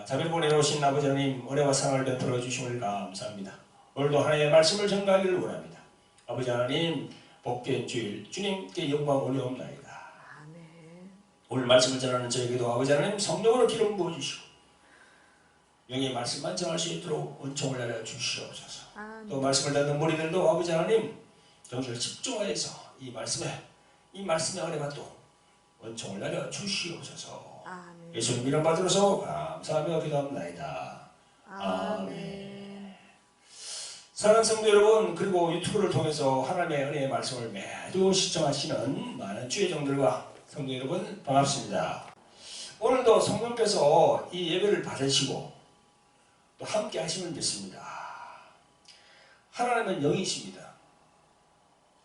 자비로 내려오신 아버지 하나님, 은혜와 사랑을 베풀어 주심을 감사합니다. 오늘도 하나님의 말씀을 전가하기를 원합니다. 아버지 하나님, 복된 주일 주님께 영광 올려옵나이다. 아멘. 오늘 말씀을 전하는 저에게도 아버지 하나님 성령으로 기름 부어주시고 영의 말씀만 전할 수 있도록 은총을 내려 주시옵소서. 아멘. 또 말씀을 듣는 무리들도 아버지 하나님 정신을 집중하여서 이 말씀에 은혜 받도록 은총을 내려 주시옵소서. 아멘. 예수님 이름 받들어서 감사하며 기도합나이다. 아멘. 사랑하는 성도 여러분, 그리고 유튜브를 통해서 하나님의 은혜의 말씀을 매주 시청하시는 많은 주의 종들과 성도 여러분 반갑습니다. 오늘도 성령께서 이 예배를 받으시고 또 함께 하심을 믿습니다. 하나님은 영이십니다.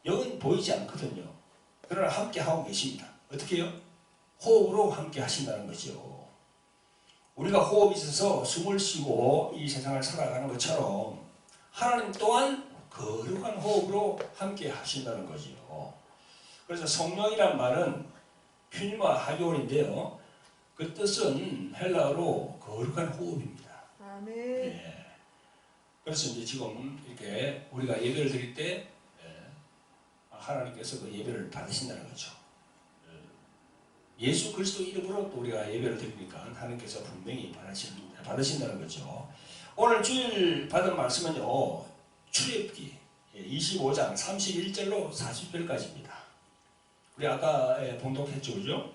영은 보이지 않거든요. 그러나 함께 하고 계십니다. 어떻게 해요? 호흡으로 함께 하신다는 거죠. 우리가 호흡이 있어서 숨을 쉬고 이 세상을 살아가는 것처럼 하나님 또한 거룩한 호흡으로 함께 하신다는 거죠. 그래서 성령이란 말은 퓨니마 하기올인데요. 그 뜻은 헬라어로 거룩한 호흡입니다. 아멘. 네. 그래서 이제 지금 이렇게 우리가 예배를 드릴 때 하나님께서 그 예배를 받으신다는 거죠. 예수 그리스도 이름으로 또 우리가 예배를 드리니까 하나님께서 분명히 받으신다는 거죠. 오늘 주일 받은 말씀은요, 출애굽기 25장 31절로 40절까지입니다. 우리 아까 봉독했죠, 그죠?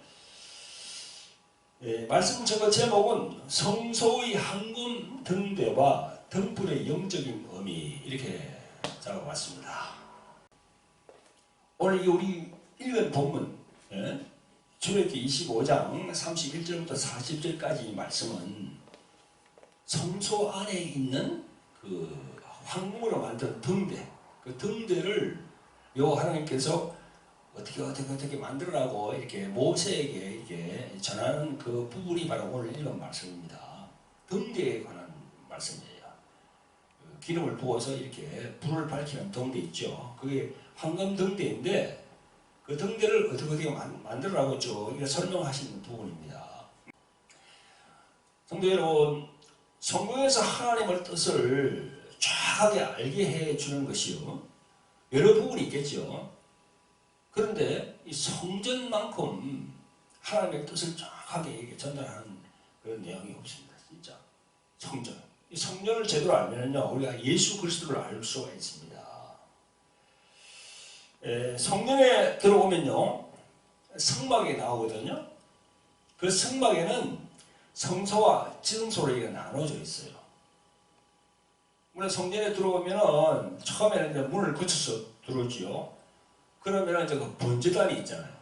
말씀 저거 제목은 성소의 황금 등대와 등불의 영적인 의미, 이렇게 적어봤습니다. 오늘 우리 읽은 본문 출애굽기 25장 31절부터 40절까지 말씀은 성소 안에 있는 그 황금으로 만든 등대, 그 등대를 요 하나님께서 어떻게 만들어라고 이렇게 모세에게 이렇게 전하는 그 부분이 바로 오늘 읽은 말씀입니다. 등대에 관한 말씀이에요. 기름을 부어서 이렇게 불을 밝히는 등대 있죠. 그게 황금 등대인데 그 등대를 어떻게 만들어라고 쭉 이렇게 설명하시는 부분입니다. 성도 여러분, 성경에서 하나님의 뜻을 정확하게 알게 해주는 것이요, 여러 부분이 있겠죠. 그런데 이 성전만큼 하나님의 뜻을 정확하게 전달하는 그런 내용이 없습니다. 진짜 성전. 이 성전을 제대로 알면요, 우리가 예수 그리스도를 알 수가 있습니다. 성전에 들어오면요, 성막이 나오거든요. 그 성막에는 성소와 지성소로 이게 나눠져 있어요. 물론 성전에 들어오면은 처음에는 이제 문을 거쳐서 들어오지요. 그러면은 이제 그 번제단이 있잖아요.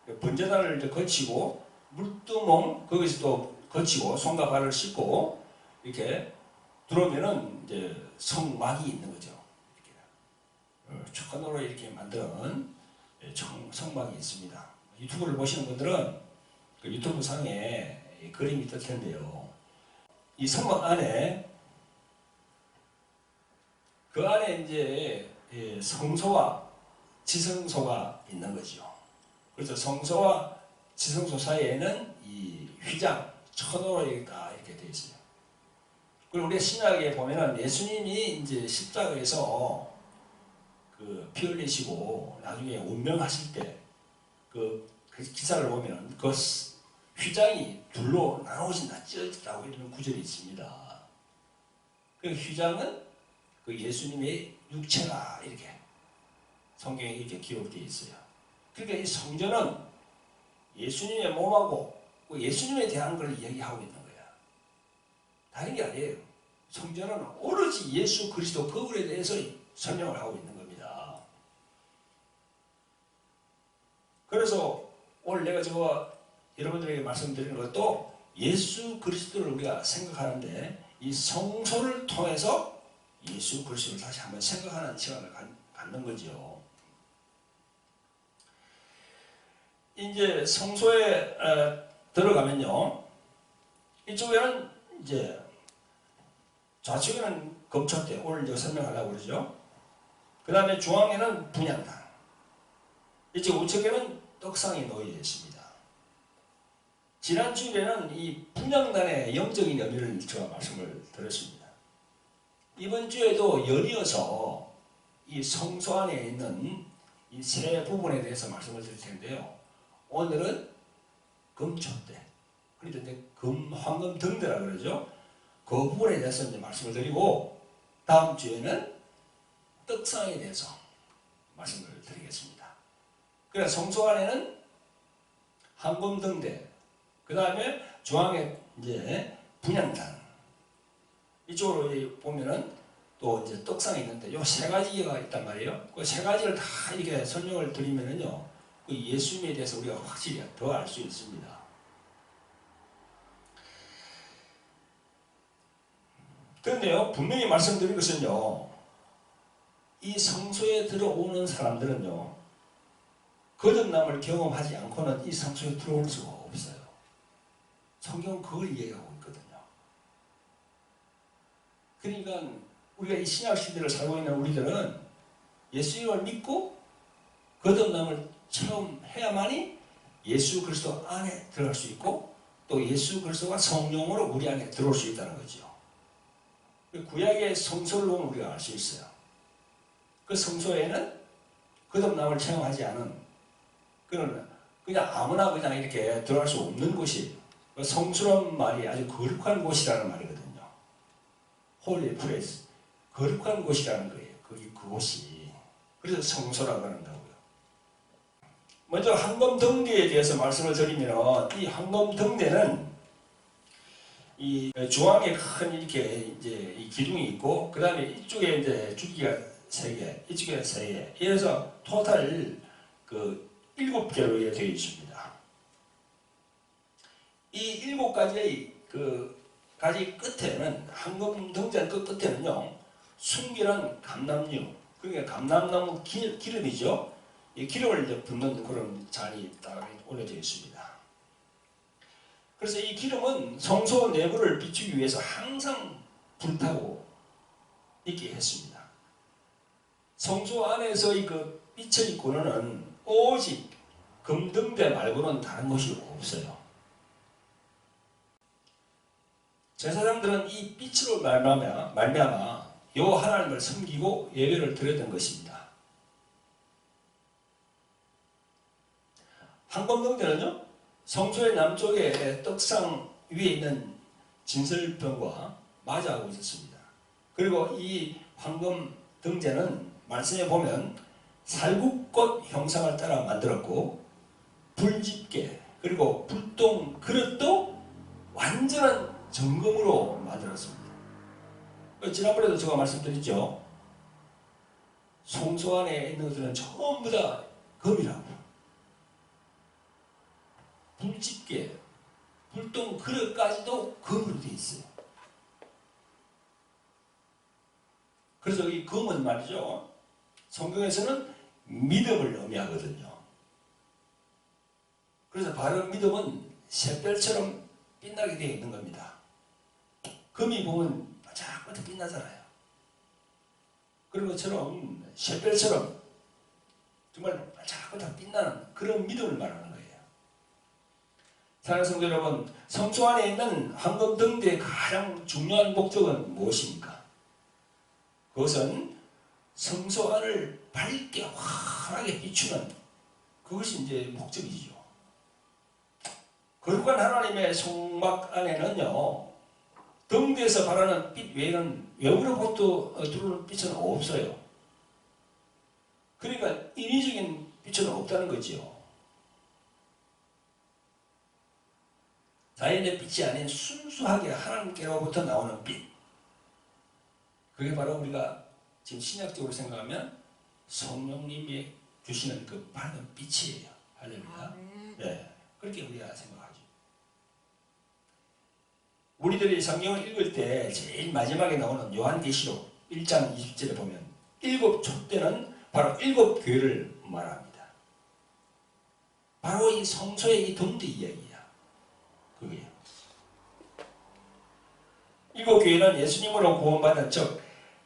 그 번제단을 이제 거치고 물두멍 거기서 또 거치고 손과 발을 씻고 이렇게 들어오면은 이제 성막이 있는 거죠. 축간으로 이렇게 만든 성막이 있습니다. 유튜브를 보시는 분들은 그 유튜브 상에 그림이 뜰 텐데요. 이 성막 안에 그 안에 이제 성소와 지성소가 있는 거죠. 그래서 성소와 지성소 사이에는 이 휘장, 천으로 이렇게 되어 있어요. 그리고 우리 신약에 보면은 예수님이 이제 십자가에서 피 흘리시고 나중에 운명하실 때 그 기사를 보면 그 휘장이 둘로 나눠진다, 찢어진다고 이런 구절이 있습니다. 그 휘장은 그 예수님의 육체가 이렇게 성경에 이렇게 기록되어 있어요. 그러니까 이 성전은 예수님의 몸하고 예수님에 대한 걸 이야기하고 있는 거야. 다른 게 아니에요. 성전은 오로지 예수 그리스도 그분에 대해서 설명을 하고 있는 겁니다. 그래서 오늘 내가 여러분들에게 말씀드리는 것도 예수 그리스도를 우리가 생각하는데 이 성소를 통해서 예수 그리스도를 다시 한번 생각하는 시간을 갖는 거죠. 이제 성소에 들어가면요, 이쪽에는 이제 좌측에는 금초대, 오늘 이제 설명하려고 그러죠. 그 다음에 중앙에는 분향단, 이쪽 우측에는 떡상이 놓여 있습니다. 지난 주일에는 이 분향단의 영적인 의미를 제가 말씀을 드렸습니다. 이번 주에도 연이어서 이 성소 안에 있는 이 세 부분에 대해서 말씀을 드릴 텐데요. 오늘은 금촛대, 그래서 이제 황금 등대라 그러죠. 그 부분에 대해서 이제 말씀을 드리고, 다음 주에는 떡상에 대해서 말씀을 드리겠습니다. 그래서 성소 안에는 황금 등대, 그 다음에 중앙에 이제 분향단, 이쪽으로 보면은 또 이제 떡상이 있는데 요 세 가지가 있단 말이에요. 그 세 가지를 다 이렇게 설명을 드리면은요, 그 예수님에 대해서 우리가 확실히 더 알 수 있습니다. 그런데요, 분명히 말씀드린 것은요, 이 성소에 들어오는 사람들은요, 거듭남을 경험하지 않고는 이 성소에 들어올 수가 없어요. 성경은 그걸 이야기하고 있거든요. 그러니까 우리가 이 신약 시대를 살고 있는 우리들은 예수님을 믿고 거듭남을 체험해야만이 예수 그리스도 안에 들어갈 수 있고, 또 예수 그리스도가 성령으로 우리 안에 들어올 수 있다는 거죠. 구약의 성소를 보면 우리가 알 수 있어요. 그 성소에는 거듭남을 체험하지 않은, 그냥 아무나 그냥 이렇게 들어갈 수 없는 곳이, 성소란 말이 아주 거룩한 곳이라는 말이거든요. Holy place, 거룩한 곳이라는 거예요. 그곳이. 그래서 성소라고 한다고요. 먼저 황금 등대에 대해서 말씀을 드리면, 이 황금 등대는 이 중앙에 큰 이렇게 이제 이 기둥이 있고, 그 다음에 이쪽에 이제 줄기가 3개, 이쪽에 3개, 이래서 토탈 그 7개로 되어 있습니다. 이 7가지의 그 가지 끝에는, 황금 등잔 끝에는요, 순결한 감람류, 그러니까 감람나무 기름이죠. 이 기름을 이제 붓는 그런 잔이 딱 올려져 있습니다. 그래서 이 기름은 성소 내부를 비추기 위해서 항상 불타고 있게 했습니다. 성소 안에서 그 빛을 이끌어는 오직 금등대 말고는 다른 것이 없어요. 제사장들은 이 빛으로 말미암아 요 하나님을 섬기고 예배를 드렸던 것입니다. 황금등대는요, 성소의 남쪽에 떡상 위에 있는 진설병과 맞이하고 있었습니다. 그리고 이 황금 등재는 말씀에 보면 살구꽃 형상을 따라 만들었고, 불집게 그리고 불똥 그릇도 완전한 정금으로 만들었습니다. 지난번에도 제가 말씀드렸죠. 성소 안에 있는 것들은 전부 다 금이라고. 불집게, 불똥 그릇까지도 금으로 되어 있어요. 그래서 이 금은 말이죠, 성경에서는 믿음을 의미하거든요. 그래서 바른 믿음은 샛별처럼 빛나게 되어 있는 겁니다. 금이 보면 반짝반짝 빛나잖아요. 그런 것처럼 샛별처럼 정말 반짝반짝 빛나는 그런 믿음을 말하는 거예요. 사랑하는 성도 여러분, 성소 안에 있는 황금 등대의 가장 중요한 목적은 무엇입니까? 그것은 성소 안을 밝게 환하게 비추는, 그것이 이제 목적이죠. 거룩한 하나님의 성막 안에는요, 등대에서 발하는 빛 외에는 외부로부터 들어오는 빛은 없어요. 그러니까 인위적인 빛은 없다는 거죠. 자연의 빛이 아닌 순수하게 하나님께로부터 나오는 빛, 그게 바로 우리가 지금 신약적으로 생각하면 성령님이 주시는 그 밝은 빛이에요. 할렐루야. 네, 그렇게 우리가 생각하죠. 우리들이 성경을 읽을 때 제일 마지막에 나오는 요한계시록 1장 20절에 보면 7 촛대는 바로 7 교회를 말합니다. 바로 이 성소의 이 등대 이야기야. 그게요. 7 교회는 예수님으로 구원받은 즉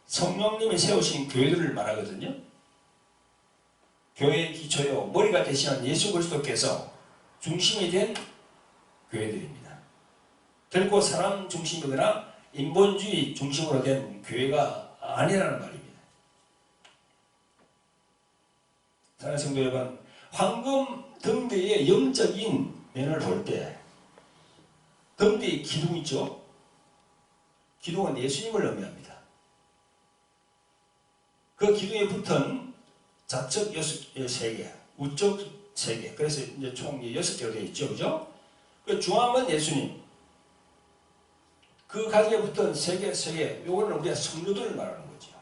성령님이 세우신 교회들을 말하거든요. 교회의 기초요, 머리가 되시는 예수 그리스도께서 중심이 된 교회들입니다. 결코 사람 중심이거나 인본주의 중심으로 된 교회가 아니라는 말입니다. 사랑하는 성도 여러분, 황금 등대의 영적인 면을 볼 때 등대의 기둥 있죠? 기둥은 예수님을 의미합니다. 그 기둥에 붙은 좌측 3개, 우측 3개, 그래서 이제 총 6개로 되어 있죠, 그죠? 그 중앙은 예수님, 그 가지에 붙은 3개, 요거는 우리가 성도들을 말하는 거죠.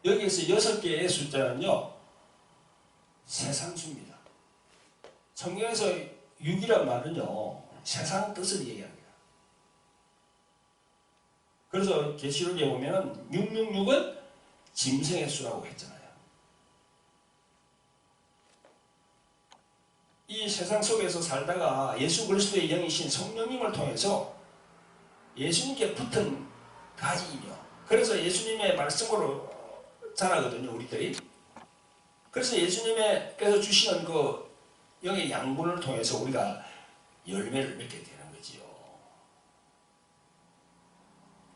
여기에서 6개의 숫자는요, 세상수입니다. 성경에서 6이란 말은요, 세상 뜻을 얘기합니다. 그래서 계시록에 보면 666은 짐승의 수라고 했잖아요. 이 세상 속에서 살다가 예수 그리스도의 영이신 성령님을 통해서 예수님께 붙은 가지이며, 그래서 예수님의 말씀으로 자라거든요, 우리들이. 그래서 예수님께서 주시는 그 영의 양분을 통해서 우리가 열매를 맺게 되는 거지요.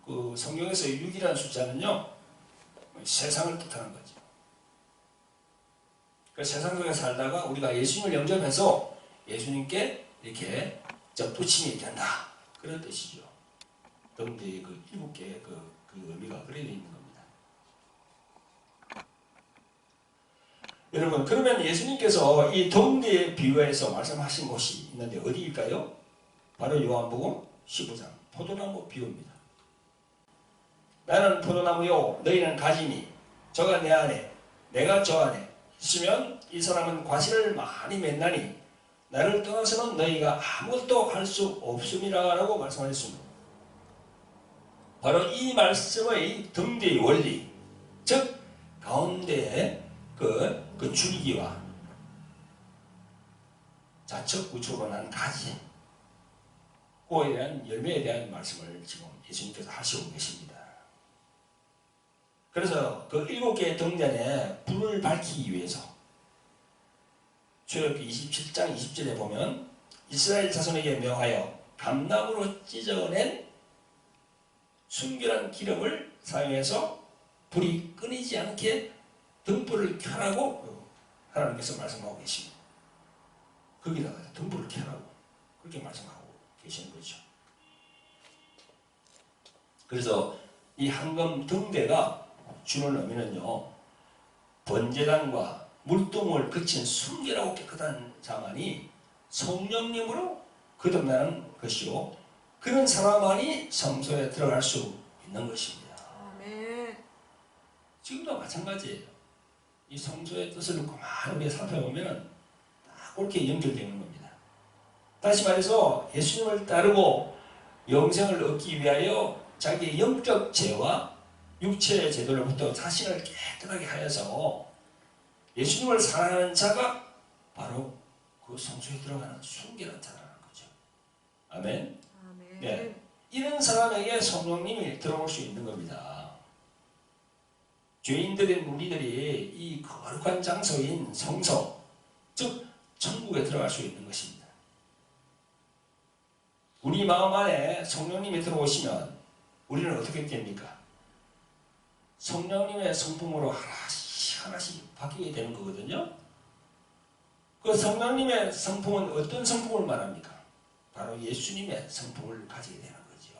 그 성경에서 6이라는 숫자는요, 세상을 뜻하는 거죠. 그 세상 속에 살다가 우리가 예수님을 영접해서 예수님께 이렇게 접붙임이 된다, 그런 뜻이죠. 등대의 그 7개의 그 의미가 그려져 있는 겁니다. 여러분, 그러면 예수님께서 이 등대에 비유해서 말씀하신 곳이 있는데 어디일까요? 바로 요한복음 15장 포도나무 비유입니다. 나는 포도나무요, 너희는 가지니 저가 내 안에 내가 저 안에 있으면 이 사람은 과실을 많이 맺나니 나를 떠나서는 너희가 아무것도 할 수 없음이라 라고 말씀하셨습니다. 바로 이 말씀의 등대의 원리, 즉 가운데에 그 줄기와 좌측 우측으로 난 가지, 그에 대한 열매에 대한 말씀을 지금 예수님께서 하시고 계십니다. 그래서 그 7개의 등잔에 불을 밝히기 위해서 출애굽기 27장 20절에 보면 이스라엘 자손에게 명하여 감나무로 찢어낸 순결한 기름을 사용해서 불이 끊이지 않게 등불을 켜라고 하나님께서 말씀하고 계십니다. 거기다가 등불을 켜라고 그렇게 말씀하고 계시는 거죠. 그래서 이 황금 등대가 주는 의미는요, 번제단과 물동을 그친 순결하고 깨끗한 자만이 성령님으로 거듭나는 것이요, 그런 사람만이 성소에 들어갈 수 있는 것입니다. 아멘. 지금도 마찬가지예요. 이 성소의 뜻을 그만 우리가 살펴보면 다 그렇게 연결되는 겁니다. 다시 말해서 예수님을 따르고 영생을 얻기 위하여 자기의 영적 죄와 육체의 죄들로부터 자신을 깨끗하게 하여서 예수님을 사랑하는 자가 바로 그 성소에 들어가는 순결한 자라는 거죠. 아멘. 아멘. 네, 이런 사람에게 성령님이 들어올 수 있는 겁니다. 죄인들인 우리들이 이 거룩한 장소인 성소, 즉 천국에 들어갈 수 있는 것입니다. 우리 마음 안에 성령님이 들어오시면 우리는 어떻게 됩니까? 성령님의 성품으로 하나씩 하나씩 바뀌게 되는 거거든요. 그 성령님의 성품은 어떤 성품을 말합니까? 바로 예수님의 성품을 가지게 되는 거죠.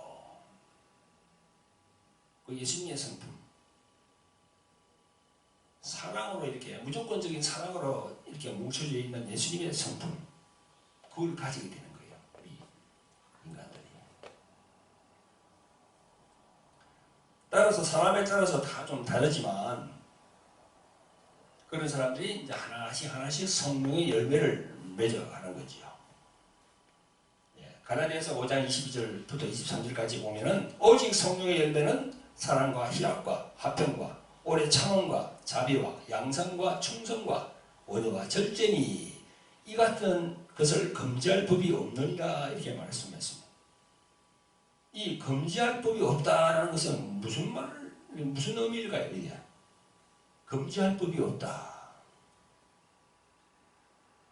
그 예수님의 성품, 사랑으로 이렇게 무조건적인 사랑으로 이렇게 뭉쳐져 있는 예수님의 성품, 그걸 가지게 되는 거예요, 우리 인간들이. 따라서 사람에 따라서 다 좀 다르지만 그런 사람들이 이제 하나씩 성령의 열매를 맺어가는 거지요. 갈라디아서 5장 22절부터 23절까지 보면은 오직 성령의 열매는 사랑과 희락과 화평과 오래 참음과 자비와 양상과 충성과 온유와 절제니 이 같은 것을 금지할 법이 없느니라, 이렇게 말씀했습니다. 이 금지할 법이 없다라는 것은 무슨 의미일까요? 이게 금지할 법이 없다.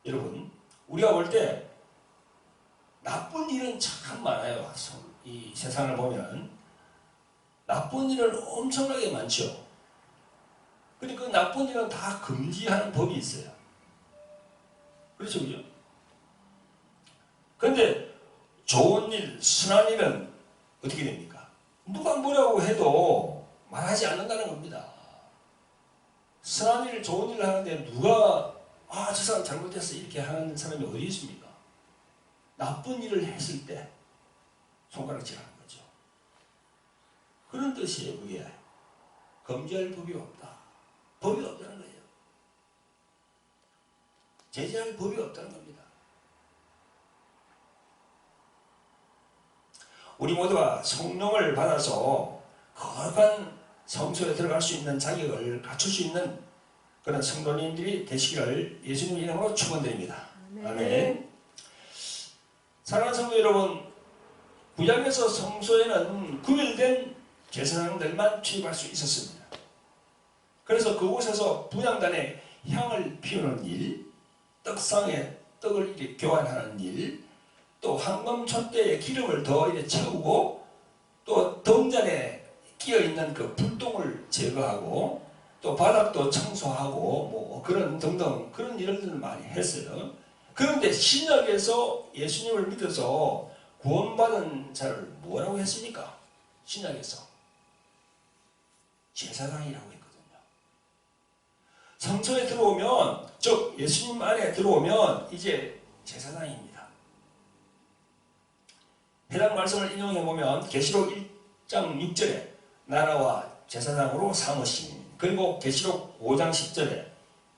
여러분, 우리가 볼 때 나쁜 일은 참 많아요. 이 세상을 보면 나쁜 일은 엄청나게 많죠. 근데 그 나쁜 일은 다 금지하는 법이 있어요. 그렇죠, 그죠? 근데 좋은 일, 선한 일은 어떻게 됩니까? 누가 뭐라고 해도 말하지 않는다는 겁니다. 선한 일, 좋은 일을 하는데 누가 저 사람 잘못했어 이렇게 하는 사람이 어디 있습니까? 나쁜 일을 했을 때 손가락질하는 거죠. 그런 뜻이에요. 그게 금지할 법이 없다. 법이 없다는 거예요. 제재할 법이 없다는 겁니다. 우리 모두가 성령을 받아서 거룩한 성소에 들어갈 수 있는 자격을 갖출 수 있는 그런 성도님들이 되시기를 예수님 이름으로 축원드립니다. 아멘. 사랑하는 성도 여러분, 구약에서 성소에는 구별된 제사장들만 출입할 수 있었습니다. 그래서 그곳에서 분향단에 향을 피우는 일, 떡상에 떡을 이렇게 교환하는 일, 또 황금촛대에 기름을 더 이렇게 채우고, 또 덩잔에 끼어 있는 그 불똥을 제거하고, 또 바닥도 청소하고, 뭐 그런 등등 그런 일들을 많이 했어요. 그런데 신약에서 예수님을 믿어서 구원받은 자를 뭐라고 했습니까? 신약에서 제사장이라고 했거든요. 성소에 들어오면, 즉 예수님 안에 들어오면 이제 제사장입니다. 해당 말씀을 인용해 보면 계시록 1장 6절에 나라와 제사장으로 삼으시니, 그리고 계시록 5장 10절에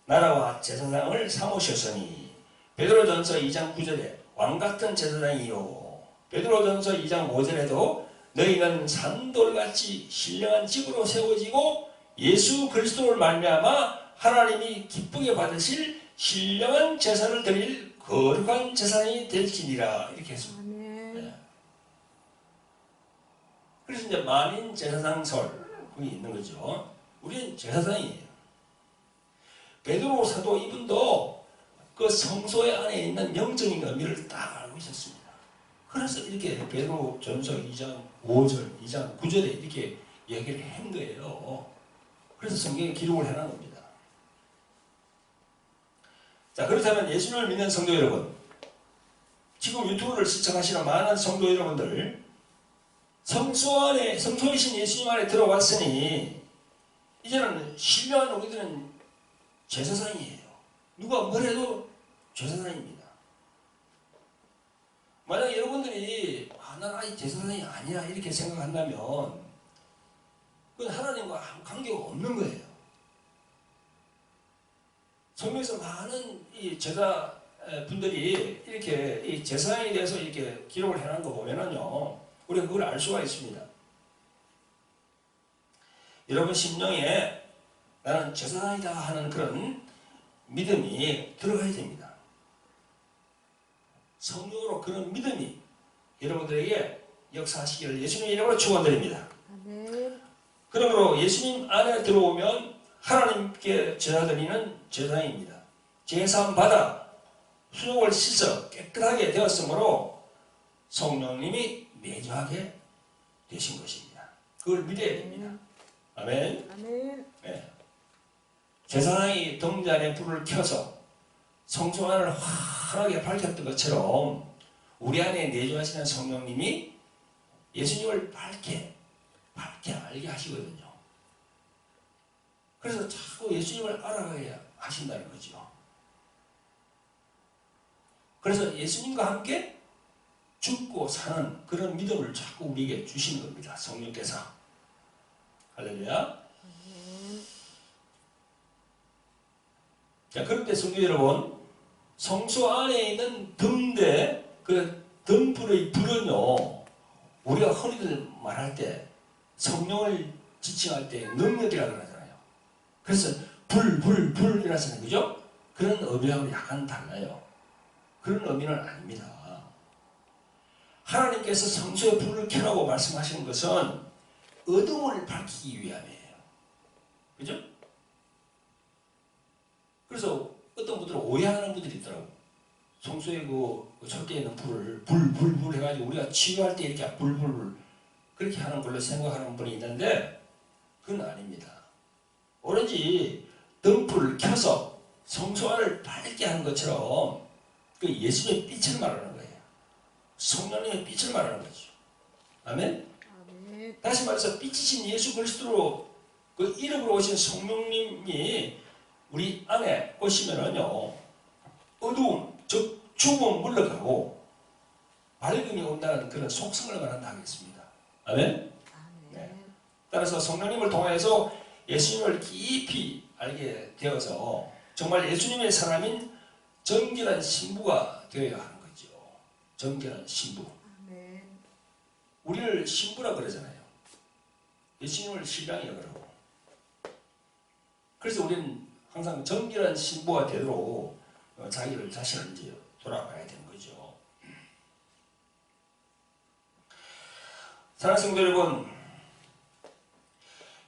나라와 제사장을 삼으셨으니, 베드로전서 2장 9절에 왕같은 제사장이요, 베드로전서 2장 5절에도 너희는 산돌같이 신령한 집으로 세워지고 예수 그리스도를 말미암아 하나님이 기쁘게 받으실 신령한 제사를 드릴 거룩한 제사장이 될지니라, 이렇게 했습니다. 네. 그래서 이제 만인 제사장설이 있는 거죠. 우리는 제사장이에요. 베드로 사도 이분도 그 성소의 안에 있는 영적인 의미를 딱 알고 있었습니다. 그래서 이렇게 베드로 전서 2장 5절, 2장 9절에 이렇게 얘기를 한 거예요. 그래서 성경에 기록을 해놓은 겁니다. 자, 그렇다면 예수님을 믿는 성도 여러분, 지금 유튜브를 시청하시는 많은 성도 여러분들, 성소이신 예수님 안에 들어왔으니 이제는 신령한 우리들은 제사장이에요. 누가 뭐래도 제사장입니다. 만약 여러분들이 난 아직 제사장이 아니야 이렇게 생각한다면 그건 하나님과 아무 관계가 없는 거예요. 성경에서 많은 이 제사 분들이 이렇게 이 제사장에 대해서 이렇게 기록을 해놓은 거 보면은요, 우리가 그걸 알 수가 있습니다. 여러분 심령에 나는 제사장이다 하는 그런 믿음이 들어가야 됩니다. 성령으로 그런 믿음이 여러분들에게 역사하시기를 예수님 이름으로 축원드립니다. 아멘. 그러므로 예수님 안에 들어오면 하나님께 제사드리는 제사장입니다. 제사함 받아 수족을 씻어 깨끗하게 되었으므로 성령님이 내주하게 되신 것입니다. 그걸 믿어야 됩니다. 아멘. 아멘. 네. 제사장이 덩잔에 불을 켜서 성소 안을 환하게 밝혔던 것처럼 우리 안에 내주하시는 성령님이 예수님을 밝게 알게 하시거든요. 그래서 자꾸 예수님을 알아가야 하신다는 거죠. 그래서 예수님과 함께 죽고 사는 그런 믿음을 자꾸 우리에게 주시는 겁니다. 성령께서. 할렐루야. 자, 그런데 성도 여러분, 성소 안에 있는 등대, 그 등불의 불은요, 우리가 흔히들 말할 때 성령을 지칭할 때 능력이라고 하잖아요. 그래서 불이라잖아요. 그죠? 그런 의미하고 약간 달라요. 그런 의미는 아닙니다. 하나님께서 성소에 불을 켜라고 말씀하시는 것은 어둠을 밝히기 위함이에요. 그죠? 그래서 어떤 분들은 오해하는 분들이 있더라고요. 성소에 그 젖게 있는 불을 불 해가지고 우리가 치유할 때 이렇게 불 그렇게 하는 걸로 생각하는 분이 있는데 그건 아닙니다. 오로지 등불을 켜서 성소 안을 밝게 하는 것처럼 그 예수님의 빛을 말하는 거예요. 성령님의 빛을 말하는 거죠. 아멘? 아멘. 다시 말해서 빛이신 예수 그리스도로 그 이름으로 오신 성령님이 우리 안에 오시면은요, 어두움, 즉 죽음은 물러가고 밝음이 온다는 그런 속성을 말한다 하겠습니다. 아멘? 아멘. 따라서 성령님을 통해서 예수님을 깊이 알게 되어서 정말 예수님의 사람인 정결한 신부가 되어야 하는 거죠. 정결한 신부. 아멘. 우리를 신부라 그러잖아요. 예수님을 신랑이라 그러고. 그래서 우리는 항상 정결한 신부가 되도록 자기를 자신을 이제 돌아봐야 되는 거죠. 사랑하는 성도 여러분,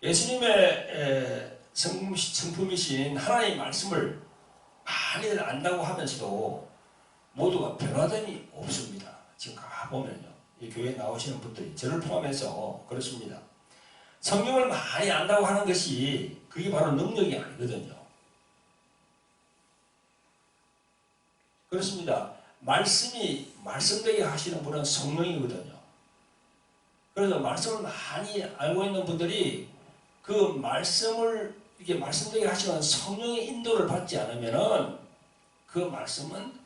예수님의 성품이신 하나님의 말씀을 많이 안다고 하면서도 모두가 변화됨이 없습니다. 지금 가보면요, 이 교회에 나오시는 분들이 저를 포함해서 그렇습니다. 성경을 많이 안다고 하는 것이 그게 바로 능력이 아니거든요. 그렇습니다. 말씀이 말씀되게 하시는 분은 성령이거든요. 그래서 말씀을 많이 알고 있는 분들이 그 말씀을 이렇게 말씀되게 하시는 성령의 인도를 받지 않으면은 그 말씀은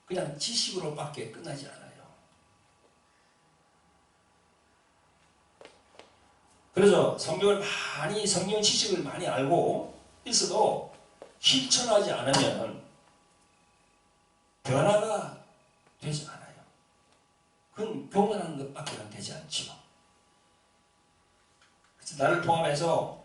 그냥 지식으로밖에 끝나지 않아요. 그래서 성경을 많이 성경 지식을 많이 알고 있어도 실천하지 않으면 변화가 되지 않아요. 그건 교만하는 것밖에는 되지 않죠. 그래서 나를 포함해서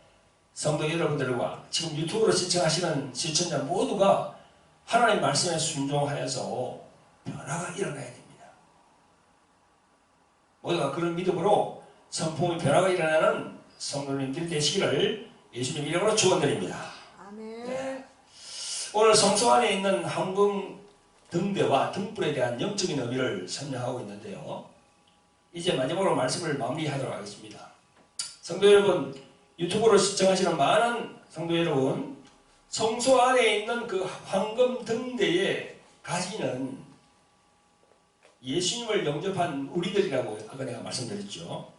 성도 여러분들과 지금 유튜브로 시청하시는 시청자 모두가 하나님 말씀에 순종하여서 변화가 일어나야 됩니다. 모두가 그런 믿음으로 성품의 변화가 일어나는 성도님들 되시기를 예수님 이름으로 축원드립니다. 아멘. 네. 오늘 성소 안에 있는 황금 등대와 등불에 대한 영적인 의미를 설명하고 있는데요. 이제 마지막으로 말씀을 마무리하도록 하겠습니다. 성도 여러분, 유튜브로 시청하시는 많은 성도 여러분, 성소 안에 있는 그 황금 등대에 가지는 예수님을 영접한 우리들이라고 아까 내가 말씀드렸죠.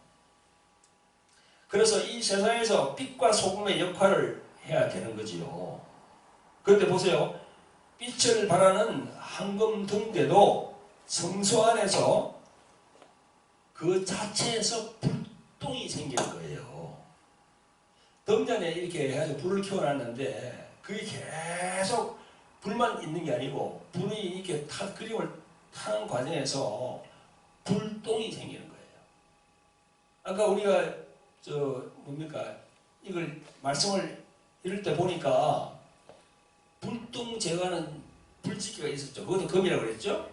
그래서 이 세상에서 빛과 소금의 역할을 해야 되는 거지요. 그런데 보세요. 빛을 발하는 황금 등대도 성소 안에서 그 자체에서 불똥이 생기는 거예요. 등잔에 이렇게 해서 불을 켜놨는데 그게 계속 불만 있는 게 아니고 불이 이렇게 그림을 타는 과정에서 불똥이 생기는 거예요. 아까 우리가 이걸 말씀을 이럴 때 보니까 불똥 제거하는 불지기가 있었죠. 그것도 금이라고 그랬죠.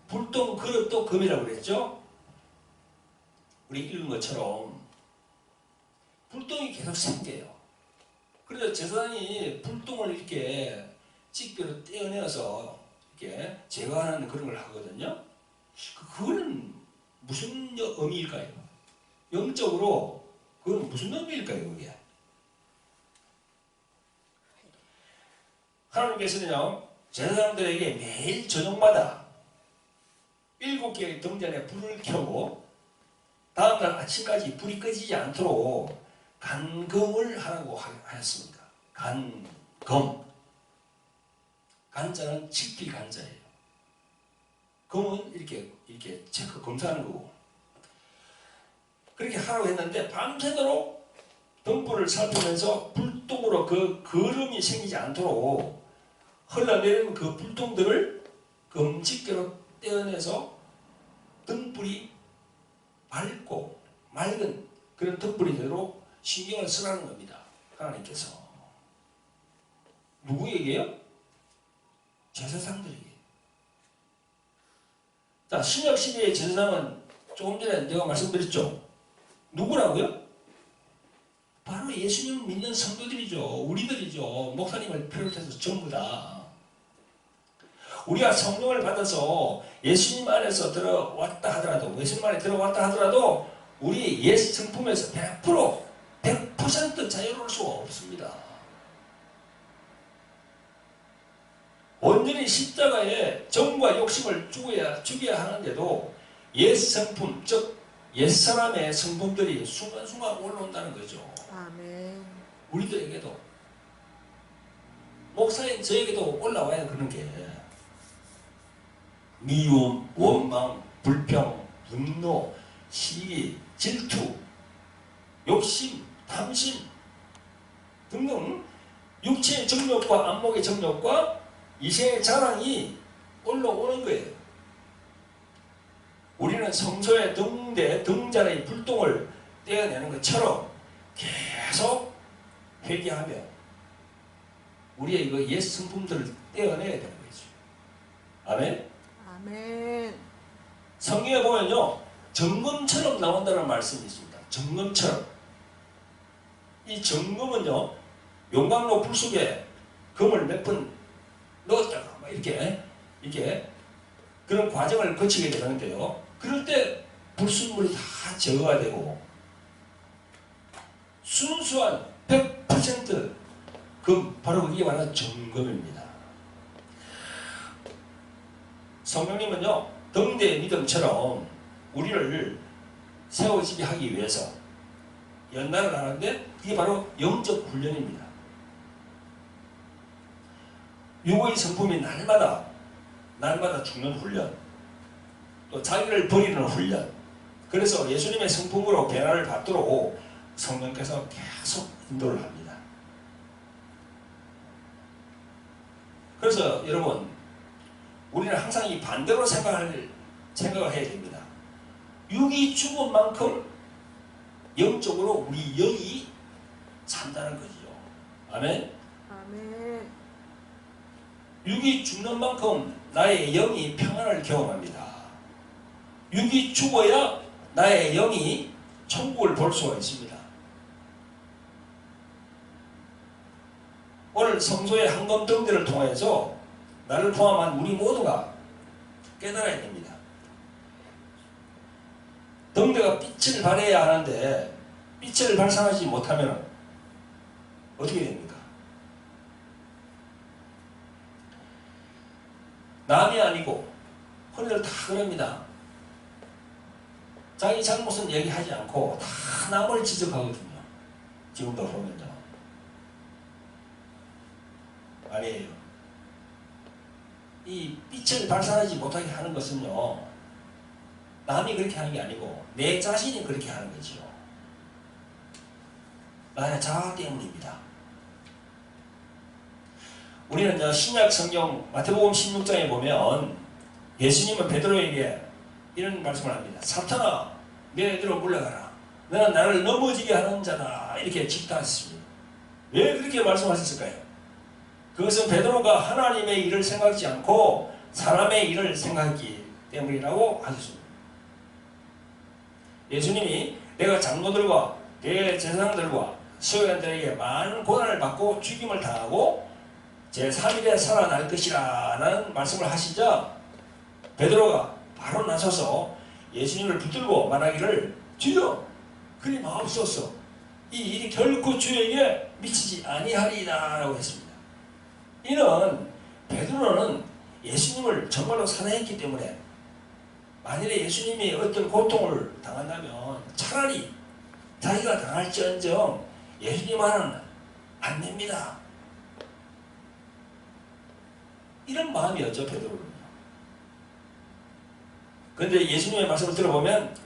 불똥 그릇도 금이라고 그랬죠. 우리 읽은 것처럼 불똥이 계속 생겨요. 그래서 제사장이 불똥을 이렇게 집게로 떼어내어서 이렇게 제거하는 그런 걸 하거든요. 그거는 무슨 의미일까요? 영적으로 그건 무슨 의미일까요, 그게? 하나님께서는요, 제사장들에게 매일 저녁마다 7개의 등잔에 불을 켜고 다음날 아침까지 불이 꺼지지 않도록 간검을 하라고 하였습니다. 간검. 간자는 칠필 간자예요. 검은 이렇게 체크 검사하는 거고. 그렇게 하라고 했는데 밤새도록 등불을 살피면서 불똥으로 그 거름이 생기지 않도록 흘러내리는 그 불똥들을 금집게로 떼어내서 등불이 밝고 맑은 그런 등불이 되도록 신경을 쓰라는 겁니다. 하나님께서. 누구에게요? 제사장들에게. 자, 신약 시대의 제사장은 조금 전에 내가 말씀드렸죠. 누구라고요? 바로 예수님을 믿는 성도들이죠. 우리들이죠. 목사님을 비롯해서 전부 다. 우리가 성령을 받아서 예수님 안에서 들어왔다 하더라도, 예수님 안에 들어왔다 하더라도 우리 옛 성품에서 100% 자유로울 수가 없습니다. 온전히 십자가에 정과 욕심을 죽여야 하는데도 옛 성품, 즉 옛사람의 성품들이 순간순간 올라온다는 거죠. 아멘. 우리들에게도, 목사인 저에게도 올라와야 그런 게 미움, 원망, 불평, 분노, 시기, 질투, 욕심, 탐심 등등 육체의 정욕과 안목의 정욕과 이생의 자랑이 올라오는 거예요. 우리는 성소의 등잔의 불똥을 떼어내는 것처럼 계속 회개하며 우리의 그 옛 성품들을 떼어내야 되는 거죠. 아멘? 아멘. 성경에 보면요, 정금처럼 나온다는 말씀이 있습니다. 정금처럼. 이 정금은요, 용광로 불 속에 금을 몇 번 넣었다가 막 이렇게 그런 과정을 거치게 되는데요. 그럴 때 불순물이 다 제거가 되고 순수한 100% 금, 바로 그게 바로 정금입니다. 성령님은요, 등대의 믿음처럼 우리를 세워지게 하기 위해서 연단을 하는데 그게 바로 영적 훈련입니다. 육의 성품이 날마다 죽는 훈련, 또 자기를 버리는 훈련. 그래서 예수님의 성품으로 변화를 받도록 성령께서 계속 인도를 합니다. 그래서 여러분, 우리는 항상 이 반대로 생각을 해야 됩니다. 육이 죽은 만큼 영적으로 우리 영이 산다는 거죠. 아멘? 아멘. 육이 죽는 만큼 나의 영이 평안을 경험합니다. 육이 죽어야 나의 영이 천국을 볼 수가 있습니다. 오늘 성소의 한검 등대를 통해서 나를 포함한 우리 모두가 깨달아야 됩니다. 등대가 빛을 발해야 하는데 빛을 발산하지 못하면 어떻게 됩니까? 남이 아니고 흔히들 다 그럽니다. 자기 잘못은 얘기하지 않고 다 남을 지적하거든요. 지금도 보면요. 아니에요. 이 빛을 발산하지 못하게 하는 것은요, 남이 그렇게 하는 게 아니고 내 자신이 그렇게 하는 거죠. 나의 자아 때문입니다. 우리는 신약 성경 마태복음 16장에 보면 예수님은 베드로에게 이런 말씀을 합니다. 사탄아, 내게로 물러가라. 너는 나를 넘어지게 하는 자다. 이렇게 직도하셨습니다. 왜 그렇게 말씀하셨을까요? 그것은 베드로가 하나님의 일을 생각하지 않고 사람의 일을 생각하기 때문이라고 하셨습니다. 예수님이 내가 장로들과 내 제사장들과 서기관들에게 많은 고난을 받고 죽임을 당하고 제3일에 살아날 것이라 라는 말씀을 하시자 베드로가 바로 나서서 예수님을 붙들고 말하기를 주여 그리 마옵소서 이 일이 결코 주에게 미치지 아니하리이다 라고 했습니다. 이는 베드로는 예수님을 정말로 사랑했기 때문에 만일에 예수님이 어떤 고통을 당한다면 차라리 자기가 당할지언정 예수님과는 안 됩니다. 이런 마음이었죠, 베드로는. 그런데 예수님의 말씀을 들어보면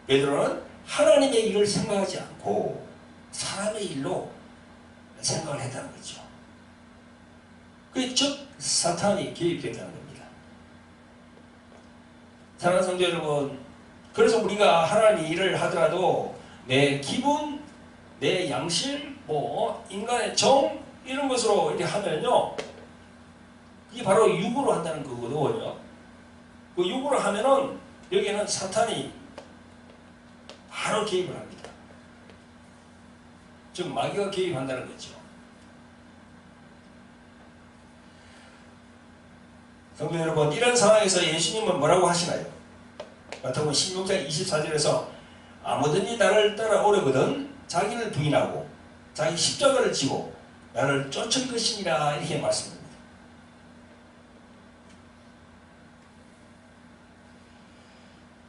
베드로는 하나님의 일을 생각하지 않고 사람의 일로 생각을 했다는 거죠. 그게 즉 사탄이 개입했다는 겁니다. 사랑하는 성도 여러분, 그래서 우리가 하나님의 일을 하더라도 내 기분, 내 양심, 인간의 정 이런 것으로 이렇게 하면요, 이게 바로 육으로 한다는 거거든요. 그 육으로 하면은 여기에는 사탄이 바로 개입을 합니다. 즉 마귀가 개입한다는 거죠. 성도 여러분, 이런 상황에서 예수님은 뭐라고 하시나요? 마태복음 16장 24절에서 아무든지 나를 따라오려거든 자기를 부인하고 자기 십자가를 지고 나를 쫓을 것이니라 이렇게 말씀합니다.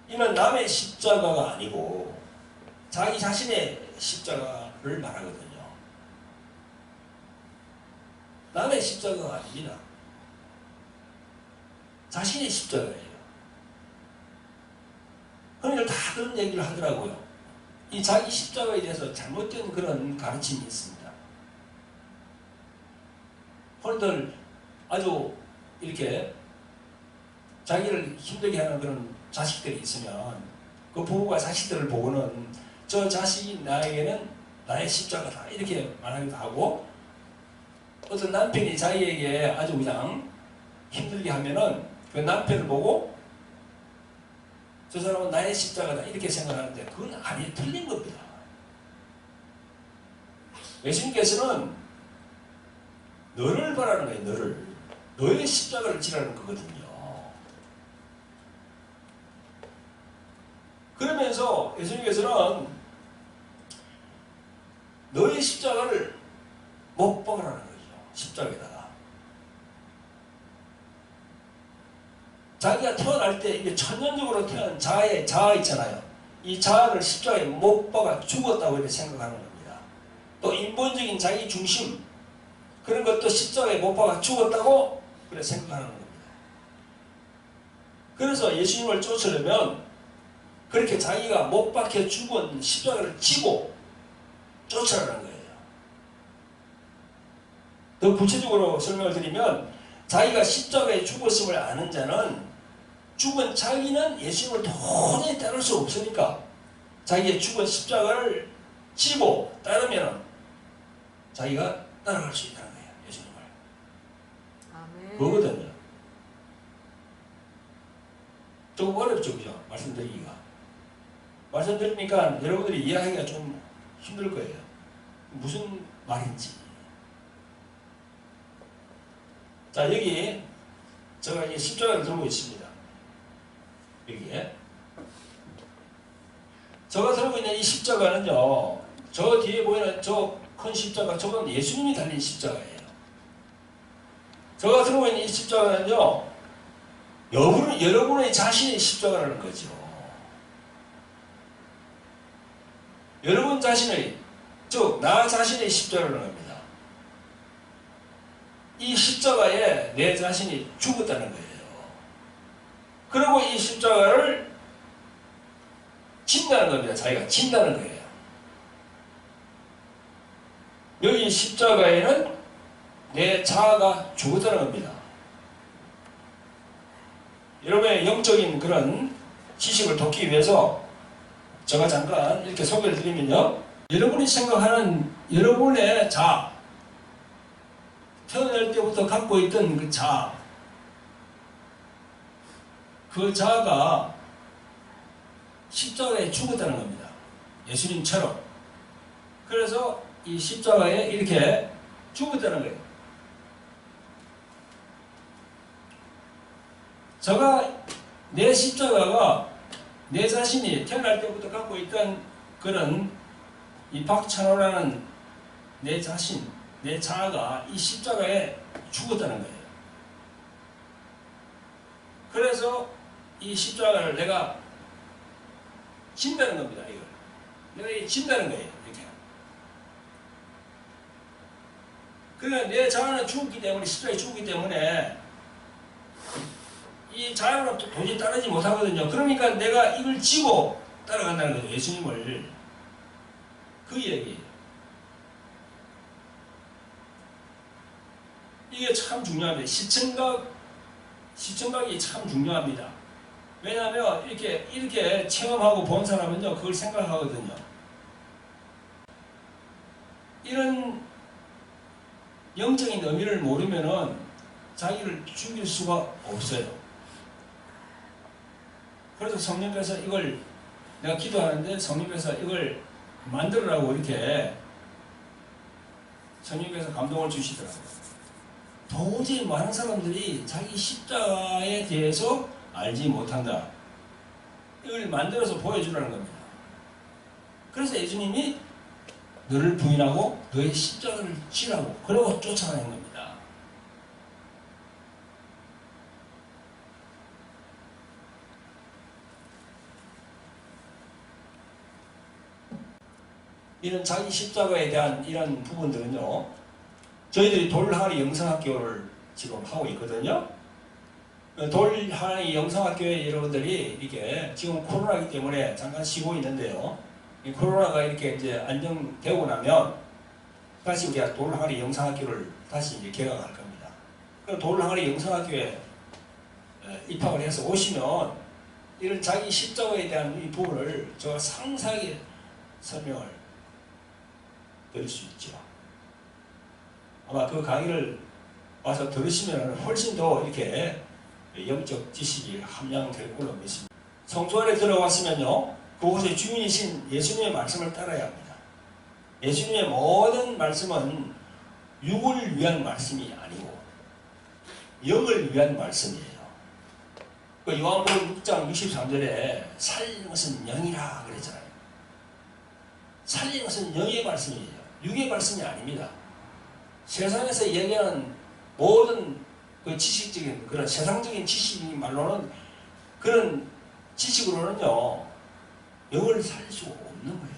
이는 남의 십자가가 아니고 자기 자신의 십자가를 말하거든요. 남의 십자가가 아닙니다. 자신의 십자가예요. 흔히들 다 그런 얘기를 하더라고요. 이 자기 십자가에 대해서 잘못된 그런 가르침이 있습니다. 흔히들 아주 이렇게 자기를 힘들게 하는 그런 자식들이 있으면 그 부모가 자식들을 보고는 저 자식이 나에게는 나의 십자가다 이렇게 말하기도 하고, 어떤 남편이 자기에게 아주 그냥 힘들게 하면은 그 남편을 보고 저 사람은 나의 십자가다 이렇게 생각하는데 그건 아니 틀린 겁니다. 예수님께서는 너를 바라는 거예요. 너를. 너의 십자가를 지라는 거거든요. 그러면서 예수님께서는 너의 십자가를 못 박으라는 거죠. 십자가에다가. 자기가 태어날 때 이게 천연적으로 태어난 자아 있잖아요. 이 자아를 십자가에 못 박아 죽었다고 이렇게 생각하는 겁니다. 또 인본적인 자기 중심 그런 것도 십자가에 못 박아 죽었다고 그래 생각하는 겁니다. 그래서 예수님을 쫓으려면 그렇게 자기가 못 박혀 죽은 십자가를 지고 쫓아가는 거예요. 더 구체적으로 설명을 드리면 자기가 십자가에 죽었음을 아는 자는 죽은 자기는 예수님을 도저히 따를 수 없으니까 자기의 죽은 십자가를 지고 따르면 자기가 따라갈 수 있다는 거예요. 예수님을. 아멘. 그거거든요. 조금 어렵죠, 그죠? 말씀드리기가. 말씀드리니까 여러분들이 이해하기가 좀 힘들 거예요. 무슨 말인지. 자, 여기 제가 이제 십자가를 들고 있습니다. 여기에. 제가 들고 있는 이 십자가는요, 저 뒤에 보이는 저 큰 십자가, 저건 예수님이 달린 십자가예요. 제가 들고 있는 이 십자가는요, 여러분의 자신의 십자가라는 거죠. 여러분 자신의, 즉, 나 자신의 십자가라는 겁니다. 이 십자가에 내 자신이 죽었다는 거예요. 그리고 이 십자가를 진다는 겁니다. 자기가 진다는 거예요. 여기 십자가에는 내 자아가 죽었다는 겁니다. 여러분의 영적인 그런 지식을 돕기 위해서 제가 잠깐 이렇게 소개를 드리면요. 여러분이 생각하는 여러분의 자아, 태어날 때부터 갖고 있던 그 자아, 그 자아가 십자가에 죽었다는 겁니다. 예수님처럼. 그래서 이 십자가에 이렇게 죽었다는 거예요. 제가 내 십자가가 내 자신이 태어날 때부터 갖고 있던 그런 이 박찬호라는 내 자신, 내 자아가 이 십자가에 죽었다는 거예요. 그래서 이 십자가를 내가 진다는 겁니다. 이걸. 내가 진다는 거예요. 이렇게. 그러니까 내 자아는 죽었기 때문에, 십자가에 죽었기 때문에 이 자아는 도저히 따르지 못하거든요. 그러니까 내가 이걸 지고 따라간다는 거죠. 예수님을. 그 얘기예요. 이게 참 중요합니다. 시청각이 참 중요합니다. 왜냐하면 이렇게 체험하고 본 사람은요, 그걸 생각하거든요. 이런 영적인 의미를 모르면은 자기를 죽일 수가 없어요. 그래서 성령께서 이걸 내가 기도하는데 성령께서 이걸 만들으라고 이렇게 성령께서 감동을 주시더라고요. 도저히 많은 사람들이 자기 십자가에 대해서 알지 못한다. 이걸 만들어서 보여주라는 겁니다. 그래서 예수님이 너를 부인하고 너의 십자가를 지라고 그러고 쫓아가는 겁니다. 이런 자기 십자가에 대한 이런 부분들은요, 저희들이 돌항아리 영성학교를 지금 하고 있거든요. 돌항아리 영성학교에 여러분들이 이렇게 지금 코로나이기 때문에 잠깐 쉬고 있는데요. 이 코로나가 이렇게 이제 안정되고 나면 다시 우리가 돌항아리 영성학교를 다시 이제 개강할 겁니다. 그럼 돌항아리 영성학교에 입학을 해서 오시면 이런 자기 십자가에 대한 이 부분을 제가 상세하게 설명을 드릴 수 있죠. 아마 그 강의를 와서 들으시면 훨씬 더 이렇게 영적 지식이 함양될 걸로 믿습니다. 성소 안에 들어왔으면요, 그곳의 주인이신 예수님의 말씀을 따라야 합니다. 예수님의 모든 말씀은 육을 위한 말씀이 아니고 영을 위한 말씀이에요. 그 요한복음 6장 63절에 살리는 것은 영이라 그랬잖아요. 살리는 것은 영의 말씀이에요. 육의 말씀이 아닙니다. 세상에서 얘기하는 모든 그 지식적인 그런 세상적인 지식인 말로는 그런 지식으로는요 영을 살릴 수가 없는 거예요.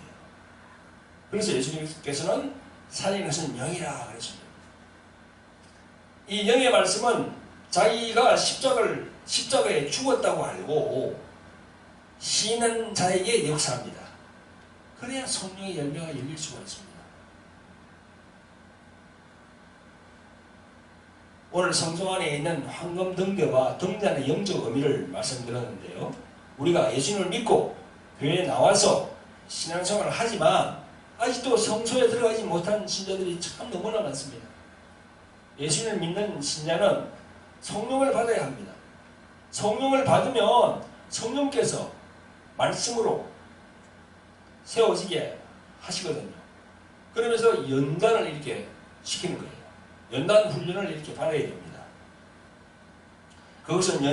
그래서 예수님께서는 살리는 것은 영이라 그랬습니다. 이 영의 말씀은 자기가 십자가에 죽었다고 알고 신은 자에게 역사합니다. 그래야 성령의 열매가 열릴 수가 있습니다. 오늘 성소 안에 있는 황금 등대와 등잔의 영적 의미를 말씀드렸는데요. 우리가 예수님을 믿고 교회에 나와서 신앙생활을 하지만 아직도 성소에 들어가지 못한 신자들이 참 너무나 많습니다. 예수님을 믿는 신자는 성령을 받아야 합니다. 성령을 받으면 성령께서 말씀으로 세워지게 하시거든요. 그러면서 연단을 이렇게 시키는 거예요. 연단 훈련을 이렇게 받아야 됩니다. 그것은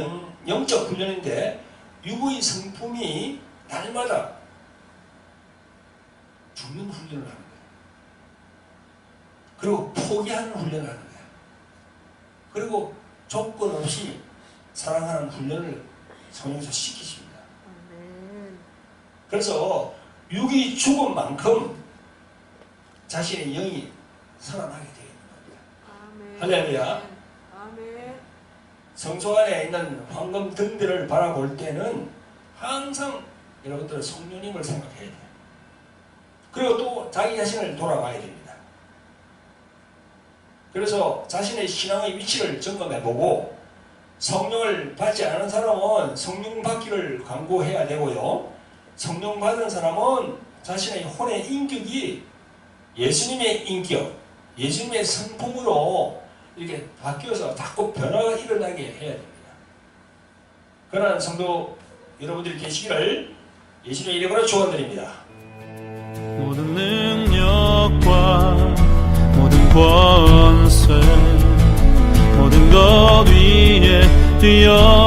영적 훈련인데 육의 성품이 날마다 죽는 훈련을 하는 거예요. 그리고 포기하는 훈련을 하는 거예요. 그리고 조건 없이 사랑하는 훈련을 성령께서 시키십니다. 그래서 육이 죽은 만큼 자신의 영이 살아나게 되어 있는 겁니다. 할렐루야. 성소 안에 있는 황금 등대를 바라볼 때는 항상 여러분들 성령님을 생각해야 돼요. 그리고 또 자기 자신을 돌아봐야 됩니다. 그래서 자신의 신앙의 위치를 점검해보고 성령을 받지 않은 사람은 성령 받기를 강구해야 되고요. 성령 받은 사람은 자신의 혼의 인격이 예수님의 인격, 예수님의 성품으로 이렇게 바뀌어서 자꾸 변화가 일어나게 해야 됩니다. 그러한 성도 여러분들이 계시기를 예수님의 이름으로 축원드립니다. 모든 능력과 모든 권세 모든 것 위에 뛰어